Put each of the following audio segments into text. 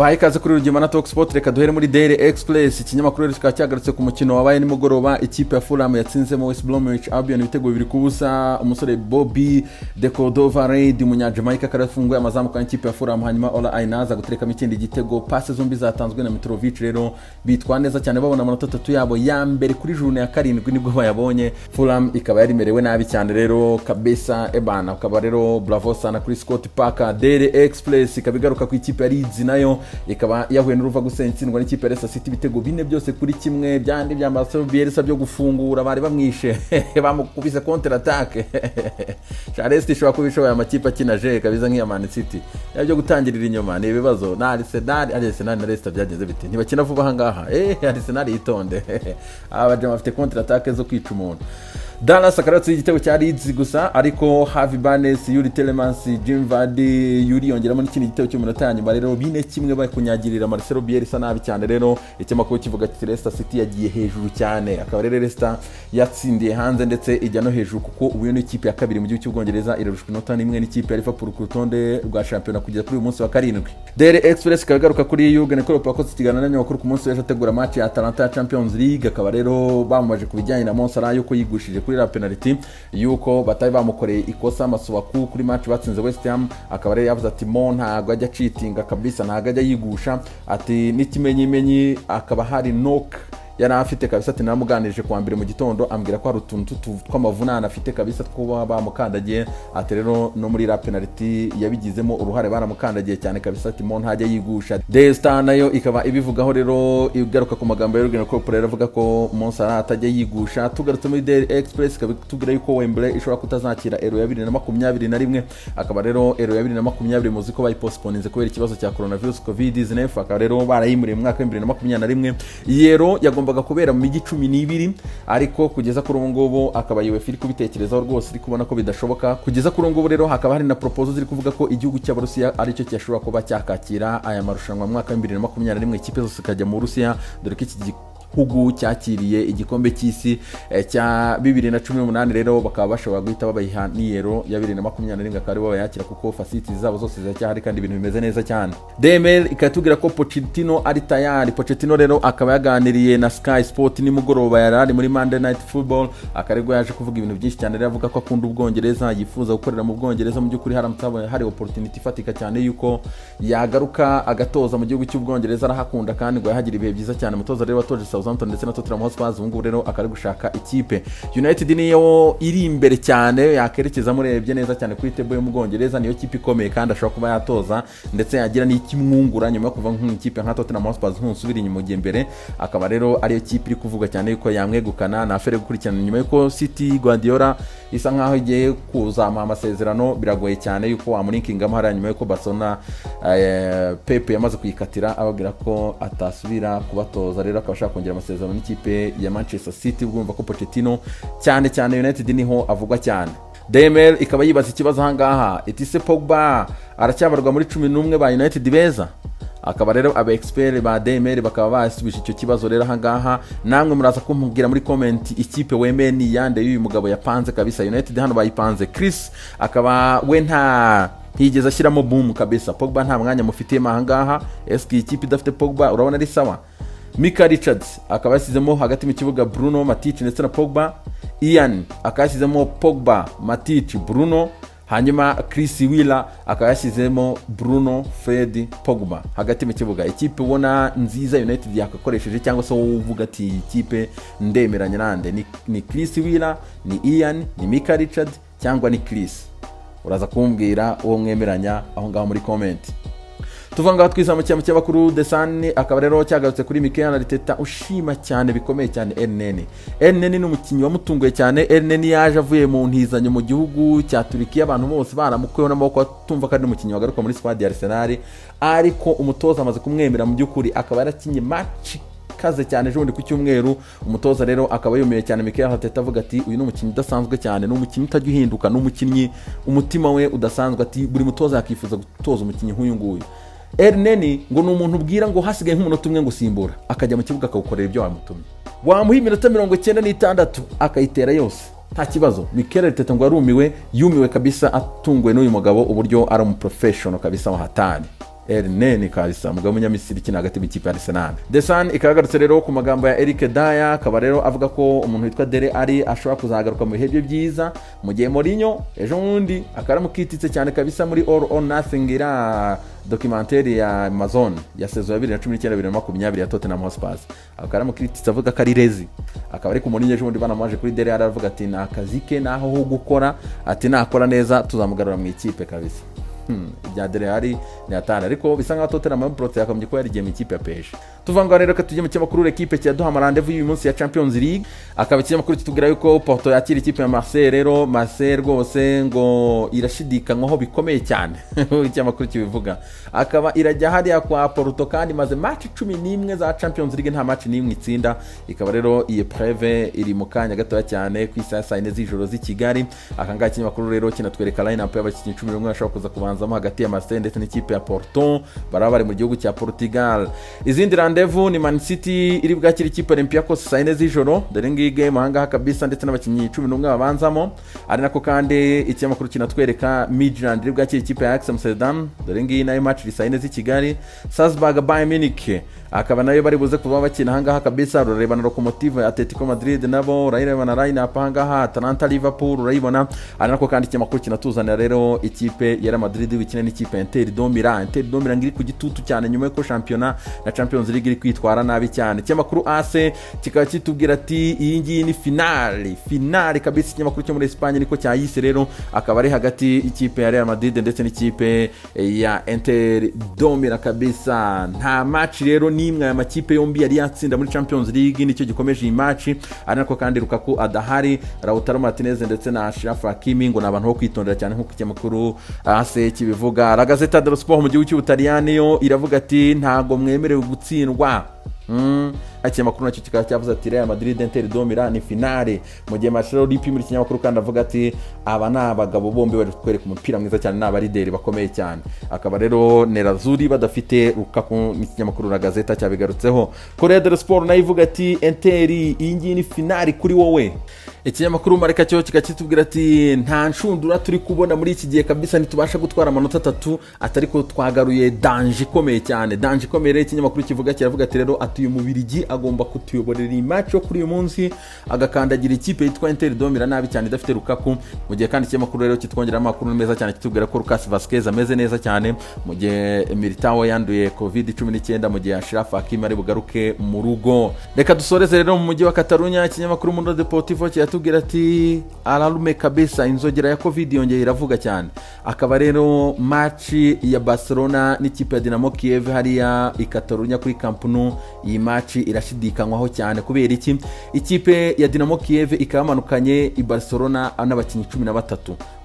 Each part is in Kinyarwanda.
Mbaye ikaze kuri Rugimbana Sport, reka duhere muri Daily Express. Ikinyamakuru rero kikaba cyagarutse ku mukino wabaye nimugoroba, ikipe ya Fulham yatsinzemo West Bromwich Albion ibitego 2-0. Umusore Bobby de Cordova-Reid umunyajamaica karafunguye amazamu kwa ikipe ya Fulham, hanyuma Ola Ainaza gutereka ikindi gitego. Passe zombi zatanzwe na Mitrovic, rero bitwa neza cyane babona amanota 3 yabo ya mbere kuri journée ya 7 nibwo bayabonye. Fulham ikaba yarimerewe nabi cyane rero kabisa ebana, akaba rero bravo sana kuri Scott Parker. Daily Express ikabigaruka ku ikipe ya Leeds nayo ikaba yahuye n'uruva gusentsindwa n'ikipe ya Leicester City ibitego 4-1 byandi bya Marcelo Bielsa byo gufungura bari bamwishe bamukubise counter attack. Charles ishobora kubishoboye amakipe akinaje kabisa nk'iya Man City yabyo gutangirira inyuma ni ibibazo na Arsenal na Leicester byagenze bite ntibakina vuba hangaha. Arsenal yitonde abaje bafite counter attack zo kwica umuntu. Dallas akaratse igitego cya Leeds gusa, ariko Harvey Barnes, Yuri Telemans, Jim Vardy, Yuri yongeramo n'ikindi gitego cyo munota yanyuma rero 4-1 bakunyagirira Marcelo Bielsa nabi cyane. Rero ikimakuru kivuga ati Leicester City yagiye hejuru cyane, akaba rero Leicester yatsindiye hanze ndetse ijya no hejuru kuko ubu ni ikipe ya kabiri mu gihugu cy'Ubwongereza irarushwa inota n'imwe n'ikipe ya Liverpool ku rutonde rwa shampiyona kugeza kuri uyu munsi wa 7. Daily Express kagaruka kuri Jurgen Klopp wakoze ikiganiro n'abanyamakuru ku munsi w'ejo ategura match ya Atalanta Champions League, akaba rero bamumaje kubijyanye na Monsara yuko yigushije kuri la penalty yuko batari bamukoreye ikosa Masuaku kuri match batsinze West Ham. Akaba rero yavuze ati Mon ntago ajya cheatinga kabisa, ntago ajya yigusha, ati n'ikimenyimenyi akaba hari knock yana afite kabisa. Ati namuganirije kwa mbere mu gitondo ambwira ko hari utuntu tw'amavunana afite kabisa kuba bamukandagiye, ati rero no muri la penalty yabigizemo uruhare baramukandagiye cyane kabisa. Ati Mon ntajya yigusha. The Star nayo ikaba ibivugaho rero igaruka ku magambo ya Jurgen Klopp rero avuga ko Monsara atajya yigusha. Tugarutse muri Daily Express ikabitugira yuko Wembley ishobora kutazakira Euro ya 2021, akaba rero Euro ya 2020 muzi ko bayipostponinze kubera ikibazo cya coronavirus COVID-19, akaba rero barayimuriye mu mwaka wa 2021. Euro yagombaga kubera mu migi 12, ariko kugeza kuri ubu ngubu akaba UEFA iri kubitekerezaho rwose, iri kubona ko bidashoboka. Kugeza kuri ubu ngubu rero hakaba hari na proposal ziri kuvuga ko igihugu cy'Abarusiya ari cyo cyashobora kuba cyakakira aya marushanwa mu mwaka wa 2021, ikipe zose kajya mu Rusiya, dore ko iki gihugu cyakiriye igikombe cy'isi cya 2018. rero bakaba bashobora guhita babayiha n'Euro ya 2021 akaba aribo bayakira kuko facilities zabo zose ziracyahari kandi ibintu bimeze neza cyane. Demel ikatubwira ko Pochettino ari tayari. Pochettino rero akaba yaganiriye na Sky Sport nimugoroba yarari muri Monday Night Football, akarego yaje kuvuga ibintu byinshi cyane. rero avuga ko akunda Ubwongereza, yifuza gukorera mu Bwongereza. Mu by'ukuri hari opportunity ifatika cyane yuko yagaruka agatoza mu gihugu cy'Ubwongereza, arahakunda kandi ngo yahagira ibihe byiza cyane. Mutoza rero watoje Southampton ndetse na Tottenham Hotspur, ubu rero akari gushaka ikipe. United niyo iri imbere cyane, yakerekeza murebye neza cyane kuri table yo mu Bwongereza, niyo kipe ikomeye kandi ashobora kuba yatoza ndetse yagira n'ikimwungura nyuma yo kuva nk'ikipe nka Tottenham Hotspur nk'usubira inyuma mu gihe mbere. Akaba rero ariyo kipe iri kuvuga cyane yuko yamwegukana na afere gukurikirana nyuma yuko City Guardiola isa nkaho igiye kuzama amasezerano. Biragoye cyane yuko wamulinkingamo hari nyuma yuko Barcelona Pep yamaze kuyikatira ababwira ko atasubira kubatoza. Rero akabashaka kongera amasezerano n'ikipe ya Manchester City. Ubwumva ko Pochettino cyane United niho avugwa cyane. Demel ikaba yibaza ikibazo hangaha, itise Pogba aracyabarwa muri 11 ba United beza. Akaba rero aba expert ba Demel bakaba basubije icyo kibazo. rero hangaha namwe muraza kumbwira muri comment ikipe wemeye ni yande y'uyu mugabo yapanze kabisa. United hano bayipanze Chris akaba we nta higeze ashyiramo boom kabisa. Pogba nta mwanya mufitiye mahangaha. Eski ikipe idafite Pogba urabona ari sawa? Mika Richards akaba yasizemo hagati mu kibuga Bruno, Matic ndetse na Pogba. Ian akaba yasizemo Pogba, Matic, Bruno, hanyuma Chris Wheeler akaba yasizemo Bruno, Fred, Pogba hagati mu kibuga. Ikipe ubona nziza United yakakoresheje cyangwa se uvuga ati ikipe ndemeranya nande ni Chris Wheeler, ni Ian, ni Mika Richards cyangwa ni Chris? Uraza kumbwira uwo mwemeranya aho ngaho muri comment. Tuvanga twiza mu cy'amakuru The Sun akaba rero cyagarutse kuri Mikel Arteta ushima cyane bikomeye cyane Elneny n'umukinnyi wamutunguye cyane. Elneny yaje avuye mu ntizanyo mu gihugu cya Turkiya, abantu bose baramukweho n'amaboko atumva kandi umukinnyi wagaruka muri squad ya Arsenal, ariko umutoza amaze kumwemera mu by'ukuri. Akaba yarakinye match kaze cyane ejo ku cyumweru. Umutoza rero akaba yomeye cyane Mikel Arteta avuga ati uyu n'umukinnyi udasanzwe cyane, n'umukinnyi utajya uhinduka, n'umukinnyi umutima we udasanzwe. Ati buri mutoza yakifuza gutoza umukinnyi nk'uyu nguyu. Elneny ngo ni umuntu ubwira ngo hasigaye nk'umunota umwe ngo simbura akajya mu kibuga akawukorera ibyo wamutumye, wamuha iminota 96 akayitera yose nta kibazo. Mikel Arteta ngo yumiwe kabisa, atunguwe n'uyu mugabo uburyo ari mu professional kabisa wa hatari. Erneni kabisa mugabo munyamisiri kina hagati mu ikipe ya Arsenal. The Sun ikagarutse rero ku magambo ya Eric Dyer, akaba rero avuga ko umuntu witwa Dele Alli ashobora kuzagaruka mu bihe bye byiza mu gihe Mourinho ejo bundi akaramukititse cyane kabisa muri All or Nothing ira documentaire ya Amazon ya saison ya 2019-2020 ya Tottenham Hotspur. Akaramukititse avuga ko ari rezi, akaba ari ku Mourinho ejo bundi banamaje kuri Dele Alli avuga ati nakazi ke naho ho gukora, ati nakora neza tuzamugarura mu ikipe kabisa. Bya Dele Alli ni atana ariko bisa nkaho Tottenham Prote yakomeje ko yarigiye mu ikipe ya PSG. Tuvanga rero ka tujye mu cyamakuru equipe cyaduha amarandevu y'uyu munsi ya Champions League, akaba ikinyamakuru kitubwira yuko Porto yakira ikipe ya Marseille. Rero Marseille rwose ngo irashidikanywaho bikomeye cyane ikinyamakuru kibivuga, akaba irajya hariya kwa Porto kandi maze match 11 za Champions League nta match n'imwe itsinda, ikaba rero iyi preve iri mu kanya gatoya cyane ku isaha 4 z'ijoro z'i Kigali. Akanga ikinyamakuru rero kinatwereka line up y'abakinnyi 11 bashobora kuza kubanzamo hagati ya Marseille ndetse n'ikipe ya Porto, baraba bari mu gihugu cya Portugal. Izindi randevu ni Man City iri bwakira ikipe Olympiacos saa 4 z'ijoro, dore ngiyi game ahangaha kabisa ndetse n'abakinnyi 11 babanzamo. Ari nako kandi ikinyamakuru kinatwereka Midland iri bwakira ikipe ya Ajax Amsterdam, dore ngiyi nayo match saa 4 z'i Kigali. Salzburg Bayern Munich akaba nayo bari buze kuba bakina ahangaha kabisa, rurebana Lokomotive Atletico Madrid nabo urayibona line up ahangaha, Atalanta Liverpool urayibona. Ari nako kandi ikinyamakuru kinatuzanira rero ikipe ya Madrid wikina n'ikipe Inter de Milan ngiri ku gitutu cyane nyuma y'uko championnat na Champions League iri kwitwara nabi cyane. Ikinyamakuru AC kikaba kitubwira ati iyi ngiyi ni finale kabisa. Ikinyamakuru cyo muri Espagne niko cyayise rero, akaba ari hagati ikipe ya Real Madrid ndetse n'ikipe ya Inter de Milan kabisa. Nta match rero n'imwe ya makipe yombi yari yatsinda muri Champions League, nicyo gikomeje iyi match. Ari nako kandi Lukaku adahari, Lautaro Martinez ndetse na Ashraf Hakimi ngo nabantu ho kwitondera cyane nko ikinyamakuru AC kibivuga. La Gazzetta dello Sport mu gihugu cy'Ubutaliyani yo iravuga ati ntago mwemerewe gutsindwa. Ikinyamakuru nacyo kikaba cyavuze ati Real Madrid Inter de Milan ni finale, mu gihe Marcelo Lippi muri ikinyamakuru kandi avuga ati aba ni abagabo bombi bari kwereka umupira mwiza cyane, ni abarideri bakomeye cyane. Akaba rero Nerazzurri badafite Lukaku n'ikinyamakuru La Gazzetta cyabigarutseho. Corriere dello Sport nayo ivuga ati Inter iyi ngiyi ni finale kuri wowe. Ikinyamakuru Mareka cyo kikakitubwira ati nta nshundura turi kubona muri iki gihe kabisa, ntitubasha gutwara amanota 3 atari ko twagaruye danger ikomeye cyane. Danger ikomeye ikinyamakuru kivuga kiravuga ati rero atuye umubirigi agomba kutuyoborera match yo kuri uyu munsi agakandagira ikipe yitwa Inter de Milan nabi cyane idafite Lukaku. Mu gihe kandi ikinyamakuru rero kitwongera amakuru meza cyane kitubwira ko Lucas Vazquez ameze neza cyane, mu gihe Militao yanduye COVID-19, mu gihe Ashraf Hakimi ari bugaruke mu rugo. Reka dusoreze rero mu mujyi wa Catalunya. Ikinyamakuru Mundo Deportivo tubwira ati ararume kabisa, inzogera ya COVID yongeye iravuga cyane. Akaba rero match ya Barcelona n'ikipe ya Dinamo Kiev hariya i Catalunya kuri Camp Nou, iyi match irashidikanywaho cyane kubera iki ikipe ya Dinamo Kiev ikamanukanye i Barcelona n'abakinnyi 13.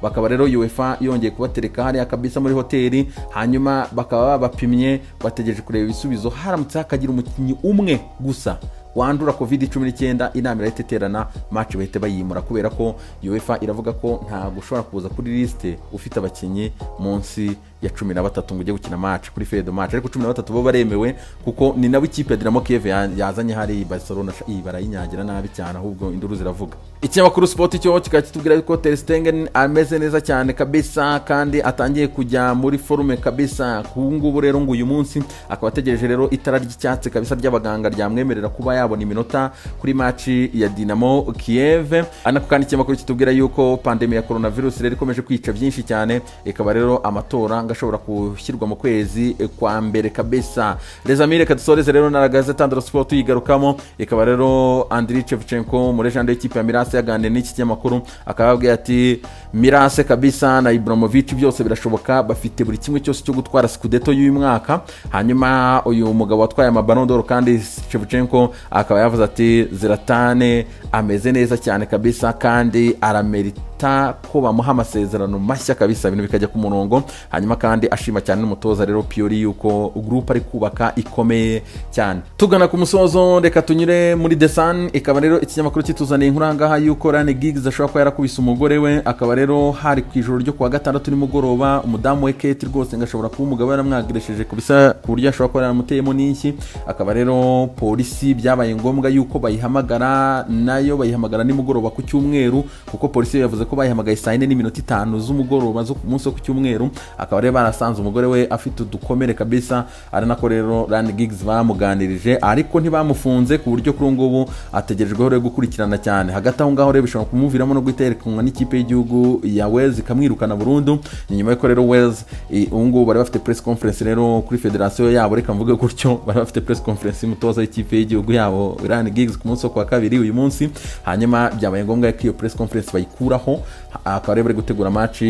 Bakaba rero UEFA yongeye kubatereka hariya kabisa muri hoteli, hanyuma bakaba babapimye bategereje kureba ibisubizo. Haramutse hakagira umukinnyi umwe gusa wandura COVID-19 inama irateterana match bahite bayimura, kubera ko UEFA iravuga ko nta gushobora kuza kuri liste ufite abakinnyi munsi ya 13 ngo ujye gukina match kuri fede match, ariko 13 bo baremewe kuko ni nabo ikipe ya Dinamo Kiev yazanye hari Barcelona barayinyagira nabi cyane, ahubwo induru ziravuga. Ikinyamakuru Sport cyo kikatubwira ko Ter Stegen ameze neza cyane kabisa kandi atangiye kujya muri forume kabisa. Kungubu rero ngo uyu munsi akaba ategereje rero itara ry'icyatsi kabisa ry'abaganga ryamwemerera kuba yabona iminota kuri match ya Dinamo Kiev. Anako kandi ikinyamakuru kitubwira yuko pandemia ya coronavirus rero ikomeje kwica byinshi cyane, ikaba rero amatora ngashobora gushyirwa mu kwezi kwa mbere kabisa. Rezamire kadusoreze rero na La Gazzetta dello Sport yigarukamo, ikaba rero Andriy Shevchenko muri legende y'ikipe ya Milan yaganiriye n'iki kinyamakuru, akababwira ati Milan kabisa na Ibrahimovic byose birashoboka, bafite buri kimwe cyose cyo gutwara Scudetto y'uyu mwaka. Hanyuma uyu mugabo watwaye Ballon d'Or kandi Shevchenko akaba yavuze ati Zlatan ameze neza cyane kabisa kandi aramerita ko bamuha amasezerano mashya kabisa, ibintu bikajya ku murongo. Hanyuma kandi ashima cyane n'umutoza rero Pioli yuko group ari kubaka ikomeye cyane. Tugana ku musozo, reka tunyure muri The Sun. Ikaba rero ikinyamakuru kituzaniye inkuru ngaha yuko Ryan Giggs ashobora kuba yarakubise umugore we. Akaba rero hari ku ijoro ryo kuwa gatandatu nimugoroba umudamu we Kate rwose ngashobora kuba umugabo yaramwagiresheje kubisa ku buryo ashobora kuba yaramuteyemo n'iki. Akaba rero polisi byabaye ngombwa yuko bayihamagara, nayo bayihamagara nimugoroba ku cyumweru kuko polisi yavuze ko bayihamagaye saa 4:05 z'umugoroba zo ku munsi wo ku cyumweru, akaba rero barasanze umugore we afite udukomere kabisa, ari nako rero Ryan Giggs bamuganirije, ariko ntibamufunze ku buryo kuri ngubu ategerejweho rero gukurikirana cyane. Hagati aho ngaho rero bishobora kumuviramo no guterekanwa n'ikipe y'igihugu ya Wales ikamwirukana burundu. Nyuma y'uko rero Wales ngubu bari bafite press conference rero kuri federation yabo, reka mvuge gutyo, bari bafite press conference y'umutoza w'ikipe y'igihugu yabo Ryan Giggs ku munsi wo kwa kabiri uyu munsi, hanyuma byabaye ngombwa ko iyo press conference bayikuraho, akaba rero bari gutegura match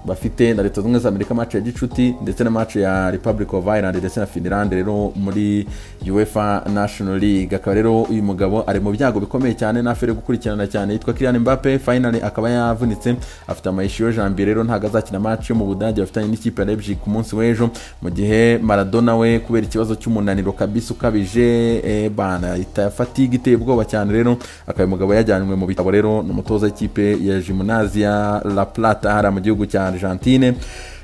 bafite na Leta Zunze za Amerika, match ya gicuti ndetse na match ya Republic of Ireland ndetse na Finland rero muri UEFA National League. Akaba rero uyu mugabo ari mu byago bikomeye cyane, nafere gukurikirana cyane, yitwa Kylian Mbappe. Finally akaba yavunitse, afite amayishiyo jambi rero ntago azakina match yo mu Budage bafitanye n'ikipe ya Leipzig ku munsi w'ejo, mu gihe Maradona we kubera ikibazo cy'umunaniro kabisa ukabije bana fatigue iteye ubwoba cyane, rero akaba mugabo yajyanywe mu bitabo rero n'umutoza w'ikipe ya Gimnasia La Plata hara mu gihugu cya Argentine.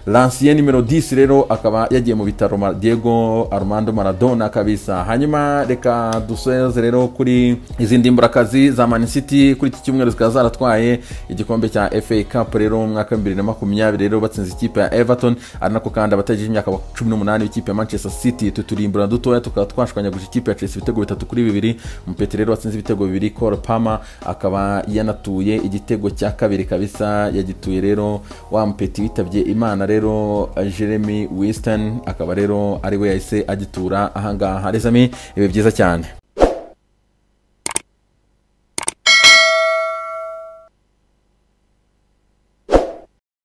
L'ancien numero 10 rero akaba yagiye mu bitaro Diego Armando Maradona kabisa. Hanyuma reka duseze rero kuri izindi mburakazi za Man City kuri iki cyumweru zikaba zaratwaye igikombe cya FA Cup rero mu mwaka 2020 rero batsinze ikipe ya Everton, ari nako kandi abatagije imyaka 18 ikipe ya Manchester City tuturimbura dutoya tukaba twashwanya gushika ikipe ya Chelsea ibitego 3-2. Umupeti rero watsinze ibitego 2, Cole Palmer akaba yanatuye igitego cya kabiri kabisa, yagituye rero wa mupeti witabye Imana rero Jeremy Winston, akaba rero ari we yahise agitura ahangaha. Rezami ibe byiza cyane.